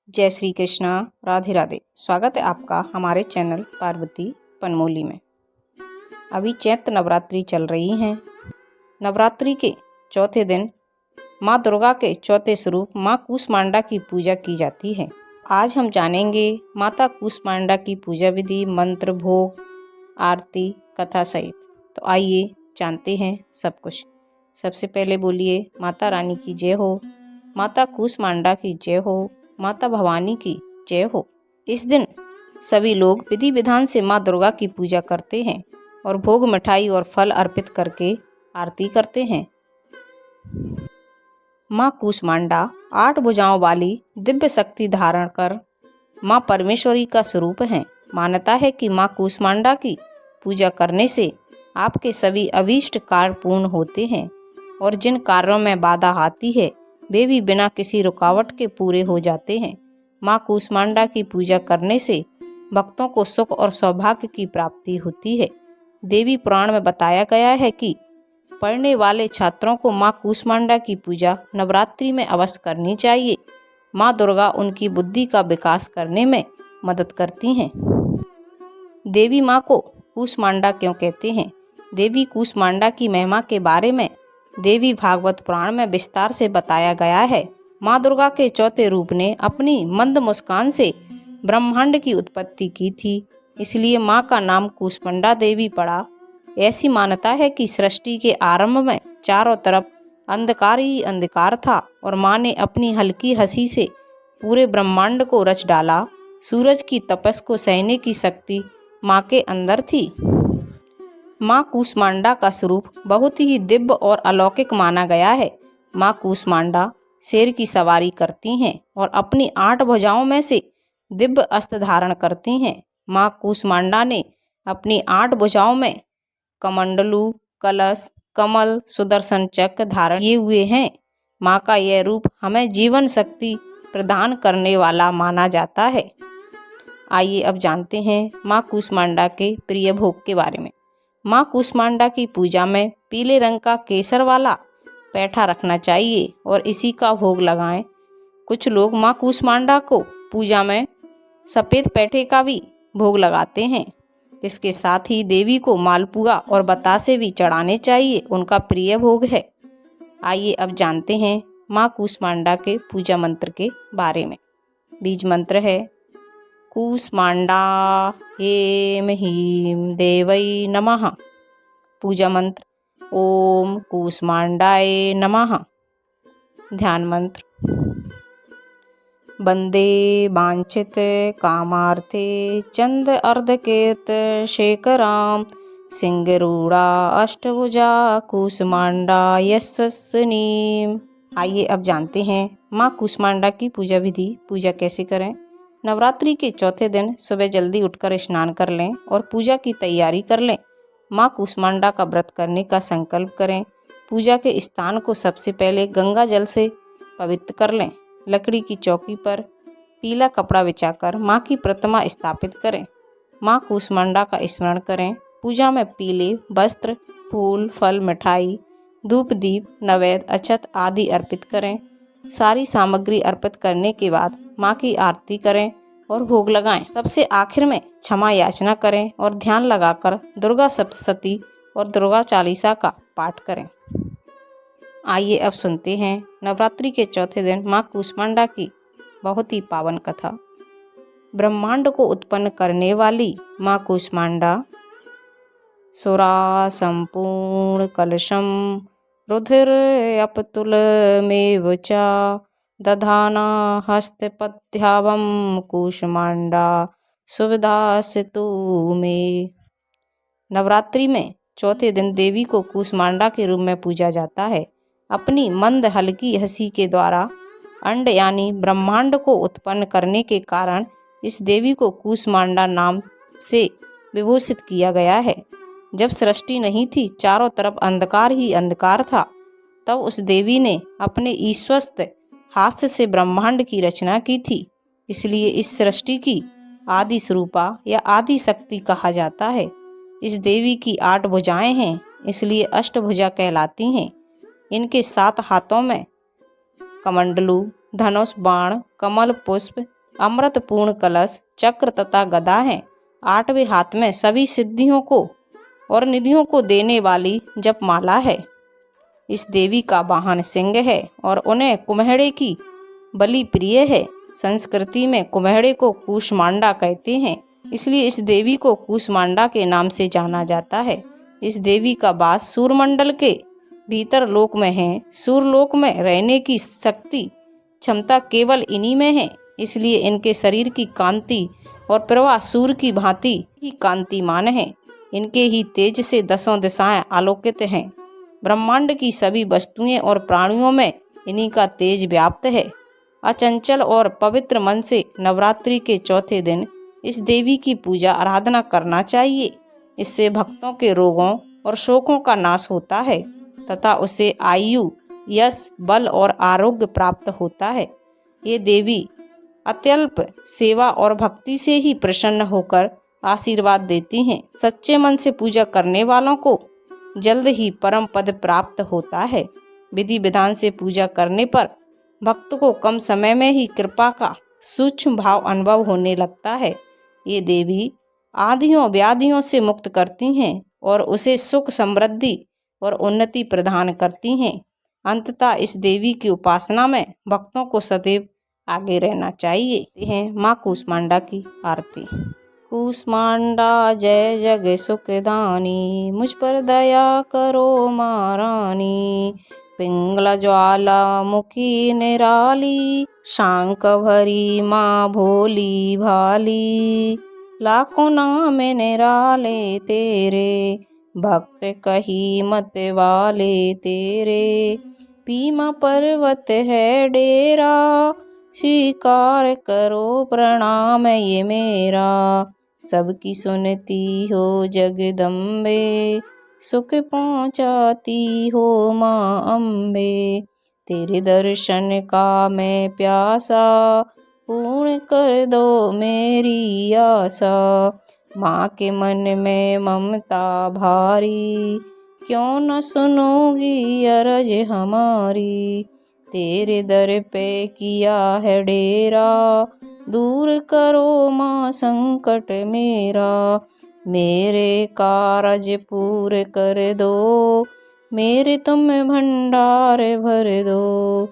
जय श्री कृष्णा। राधे राधे। स्वागत है आपका हमारे चैनल पार्वती पनमोली में। अभी चैत्र नवरात्रि चल रही हैं। नवरात्रि के चौथे दिन माँ दुर्गा के चौथे स्वरूप माँ कूष्मांडा की पूजा की जाती है। आज हम जानेंगे माता कूष्मांडा की पूजा विधि, मंत्र, भोग, आरती, कथा सहित। तो आइए जानते हैं सब कुछ। सबसे पहले बोलिए माता रानी की जय हो, माता कूष्मांडा की जय हो, माता भवानी की जय हो। इस दिन सभी लोग विधि विधान से माँ दुर्गा की पूजा करते हैं और भोग, मिठाई और फल अर्पित करके आरती करते हैं। माँ कूष्मांडा 8 भुजाओं वाली दिव्य शक्ति धारण कर माँ परमेश्वरी का स्वरूप हैं। मान्यता है कि माँ कूष्मांडा की पूजा करने से आपके सभी अभीष्ट कार्य पूर्ण होते हैं और जिन कार्यों में बाधा आती है वे भी बिना किसी रुकावट के पूरे हो जाते हैं। माँ कूष्मांडा की पूजा करने से भक्तों को सुख और सौभाग्य की प्राप्ति होती है। देवी पुराण में बताया गया है कि पढ़ने वाले छात्रों को माँ कूष्मांडा की पूजा नवरात्रि में अवश्य करनी चाहिए। माँ दुर्गा उनकी बुद्धि का विकास करने में मदद करती हैं। देवी माँ को कूष्मांडा क्यों कहते हैं? देवी कूष्मांडा की महिमा के बारे में देवी भागवत पुराण में विस्तार से बताया गया है। माँ दुर्गा के चौथे रूप ने अपनी मंद मुस्कान से ब्रह्मांड की उत्पत्ति की थी, इसलिए माँ का नाम कूष्मांडा देवी पड़ा। ऐसी मान्यता है कि सृष्टि के आरंभ में चारों तरफ अंधकार ही अंधकार था और माँ ने अपनी हल्की हंसी से पूरे ब्रह्मांड को रच डाला। सूरज की तपस को सहने की शक्ति माँ के अंदर थी। माँ कूष्मांडा का स्वरूप बहुत ही दिव्य और अलौकिक माना गया है। माँ कूष्मांडा शेर की सवारी करती हैं और अपनी 8 भुजाओं में से दिव्य अस्त्र धारण करती हैं। माँ कूष्मांडा ने अपनी 8 भुजाओं में कमंडलू, कलश, कमल, सुदर्शन चक्र धारण किए हुए हैं। माँ का यह रूप हमें जीवन शक्ति प्रदान करने वाला माना जाता है। आइए अब जानते हैं माँ कूष्मांडा के प्रिय भोग के बारे में। माँ कूष्मांडा की पूजा में पीले रंग का केसर वाला पैठा रखना चाहिए और इसी का भोग लगाएं। कुछ लोग माँ कूष्मांडा को पूजा में सफ़ेद पैठे का भी भोग लगाते हैं। इसके साथ ही देवी को मालपुआ और बतासे भी चढ़ाने चाहिए, उनका प्रिय भोग है। आइए अब जानते हैं माँ कूष्मांडा के पूजा मंत्र के बारे में। बीज मंत्र है कूष्मांडा हेम हीम देवै नमः। पूजा मंत्र ओम कूष्मांडाय नमः। ध्यान मंत्र वंदे वांछित कामार्थे चंद अर्धकेत शेखराम सिंगरूढ़ा अष्टभुजा कूष्मांडा यशस्विनीम। आइए अब जानते हैं माँ कूष्मांडा की पूजा विधि। पूजा कैसे करें? नवरात्रि के चौथे दिन सुबह जल्दी उठकर स्नान कर लें और पूजा की तैयारी कर लें। माँ कूष्मांडा का व्रत करने का संकल्प करें। पूजा के स्थान को सबसे पहले गंगा जल से पवित्र कर लें। लकड़ी की चौकी पर पीला कपड़ा बिछाकर माँ की प्रतिमा स्थापित करें। माँ कूष्मांडा का स्मरण करें। पूजा में पीले वस्त्र, फूल, फल, मिठाई, धूप, दीप, नैवेद्य, अक्षत आदि अर्पित करें। सारी सामग्री अर्पित करने के बाद माँ की आरती करें और भोग लगाएं। सबसे आखिर में क्षमा याचना करें और ध्यान लगाकर दुर्गा सप्तशती और दुर्गा चालीसा का पाठ करें। आइए अब सुनते हैं नवरात्रि के चौथे दिन माँ कूष्मांडा की बहुत ही पावन कथा। ब्रह्मांड को उत्पन्न करने वाली माँ कूष्मांडा सुरा संपूर्ण कलशम रुधिर अपतुलमेव च दधाना हस्तपद्यावम कूष्मांडा सुविधासितु में। नवरात्रि में चौथे दिन देवी को कूष्मांडा के रूप में पूजा जाता है। अपनी मंद हल्की हंसी के द्वारा अंड यानी ब्रह्मांड को उत्पन्न करने के कारण इस देवी को कूष्मांडा नाम से विभूषित किया गया है। जब सृष्टि नहीं थी, चारों तरफ अंधकार ही अंधकार था, तब उस देवी ने अपने ईश्वस्त हास्य से ब्रह्मांड की रचना की थी। इसलिए इस सृष्टि की आदि स्वरूपा या आदि शक्ति कहा जाता है। इस देवी की 8 भुजाएं हैं, इसलिए अष्टभुजा कहलाती हैं। इनके 7 हाथों में कमंडलू, धनुष, बाण, कमल, पुष्प, अमृतपूर्ण कलश, चक्र तथा गदा हैं। 8वें हाथ में सभी सिद्धियों को और निधियों को देने वाली जपमाला है। इस देवी का वाहन सिंह है और उन्हें कुम्हेड़े की बलि प्रिय है। संस्कृति में कुम्हेड़े को कूष्मांडा कहते हैं, इसलिए इस देवी को कूष्मांडा के नाम से जाना जाता है। इस देवी का वास सूर्यमंडल के भीतर लोक में है। सूर्यलोक में रहने की शक्ति क्षमता केवल इन्हीं में है, इसलिए इनके शरीर की कांति और प्रवाह सूर्य की भांति ही कांतिमान है। इनके ही तेज से 10 दिशाएं आलोकित हैं। ब्रह्मांड की सभी वस्तुएं और प्राणियों में इन्हीं का तेज व्याप्त है। अचंचल और पवित्र मन से नवरात्रि के चौथे दिन इस देवी की पूजा आराधना करना चाहिए। इससे भक्तों के रोगों और शोकों का नाश होता है तथा उसे आयु, यश, बल और आरोग्य प्राप्त होता है। ये देवी अत्यल्प सेवा और भक्ति से ही प्रसन्न होकर आशीर्वाद देती हैं। सच्चे मन से पूजा करने वालों को जल्द ही परम पद प्राप्त होता है। विधि विधान से पूजा करने पर भक्त को कम समय में ही कृपा का सूक्ष्म भाव अनुभव होने लगता है। ये देवी आदियों व्याधियों से मुक्त करती हैं और उसे सुख, समृद्धि और उन्नति प्रदान करती हैं। अंततः इस देवी की उपासना में भक्तों को सदैव आगे रहना चाहिए। माँ कूष्मांडा की आरती। कूष्मांडा जय जग सुखदानी, मुझ पर दया करो माँ रानी। पिंगला ज्वाला मुखी निराली, शांक भरी माँ भोली भाली। लाखों नाम निराले तेरे, भक्त कही मत वाले तेरे। भीमा पर्वत है डेरा, स्वीकार करो प्रणाम ये मेरा। सबकी सुनती हो जगदम्बे, सुख पहुँचाती हो माँ अम्बे। तेरे दर्शन का मैं प्यासा, पूर्ण कर दो मेरी आशा। माँ के मन में ममता भारी, क्यों न सुनोगी अरज हमारी। तेरे दर पे किया है डेरा, दूर करो माँ संकट मेरा। मेरे कारज पूरे कर दो, मेरे तुम भंडार भर दो।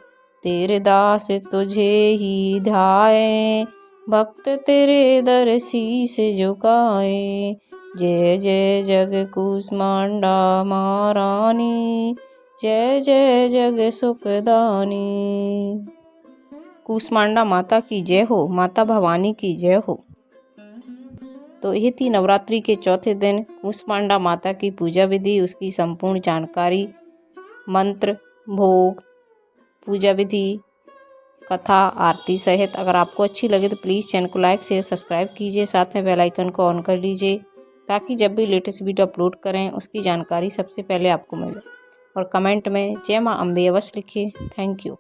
तेरे दास तुझे ही ध्याए, भक्त तेरे दर शीस झुकाए। जय जय जग कूष्मांडा माँ रानी, जय जय जग सुखदानी। कूष्मांडा माता की जय हो, माता भवानी की जय हो। तो ये थी नवरात्रि के चौथे दिन कूष्मांडा माता की पूजा विधि, उसकी संपूर्ण जानकारी, मंत्र, भोग, पूजा विधि, कथा, आरती सहित। अगर आपको अच्छी लगे तो प्लीज़ चैनल को लाइक, शेयर, सब्सक्राइब कीजिए। साथ में बेल आइकन को ऑन कर लीजिए ताकि जब भी लेटेस्ट वीडियो अपलोड करें उसकी जानकारी सबसे पहले आपको मिले। और कमेंट में जय माँ अम्बे अवश्य लिखिए। Thank you.